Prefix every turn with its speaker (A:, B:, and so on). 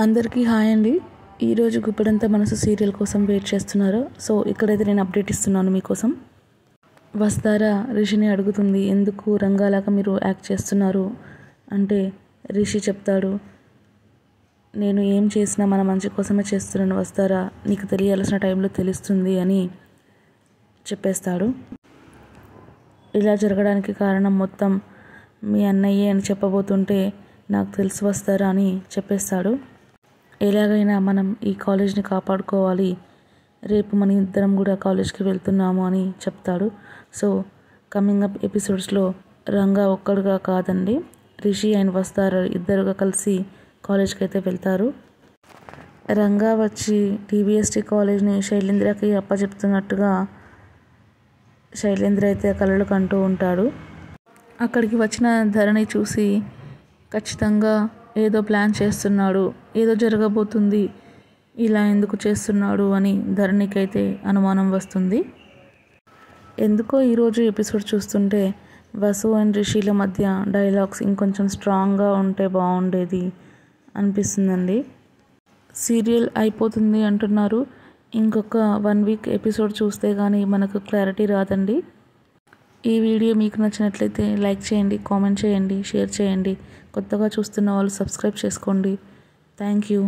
A: అందరికీ హాయ్ అండి. ఈరోజు గుప్పెడంత మనసు సీరియల్ కోసం వెయిట్ చేస్తున్నారు. సో ఇక్కడైతే నేను అప్డేట్ ఇస్తున్నాను మీకోసం. వస్తారా రిషిని అడుగుతుంది, ఎందుకు రంగాలాగా మీరు యాక్ట్ చేస్తున్నారు అంటే రిషి చెప్తాడు, నేను ఏం చేసినా మన మంచి కోసమే చేస్తున్నాను వస్తారా, నీకు తెలియాల్సిన టైంలో తెలుస్తుంది అని చెప్పేస్తాడు. ఇలా జరగడానికి కారణం మొత్తం మీ అన్నయ్యే అని చెప్పబోతుంటే నాకు తెలిసి వస్తారా అని చెప్పేస్తాడు. ఎలాగైనా మనం ఈ కాలేజ్ని కాపాడుకోవాలి, రేపు మన ఇద్దరం కూడా కాలేజ్కి వెళ్తున్నాము అని చెప్తాడు. సో కమింగ్ అప్ ఎపిసోడ్స్లో రంగా ఒక్కడుగా కాదండి, రిషి అండ్ వస్తారా ఇద్దరుగా కలిసి కాలేజ్కి అయితే వెళ్తారు. రంగా వచ్చి టీబీఎస్టీ కాలేజ్ని శైలేంద్రకి అప్పచెప్తున్నట్టుగా శైలేంద్ర అయితే కలలు కంటూ ఉంటాడు. అక్కడికి వచ్చిన ధరణి చూసి ఖచ్చితంగా ఏదో ప్లాన్ చేస్తున్నాడు, ఏదో జరగబోతుంది, ఇలా ఎందుకు చేస్తున్నాడు అని ధరణికైతే అనుమానం వస్తుంది. ఎందుకో ఈరోజు ఎపిసోడ్ చూస్తుంటే వసు అండ్ రిషిల మధ్య డైలాగ్స్ ఇంకొంచెం స్ట్రాంగ్గా ఉంటే బాగుండేది అనిపిస్తుందండి. సీరియల్ అయిపోతుంది అంటున్నారు, ఇంకొక 1 వీక్ ఎపిసోడ్ చూస్తే కానీ మనకు క్లారిటీ రాదండి. ఈ వీడియో మీకు నచ్చినట్లయితే లైక్ చేయండి, కామెంట్ చేయండి, షేర్ చేయండి. కొత్తగా చూస్తున్న వాళ్ళు సబ్స్క్రైబ్ చేసుకోండి. Thank you.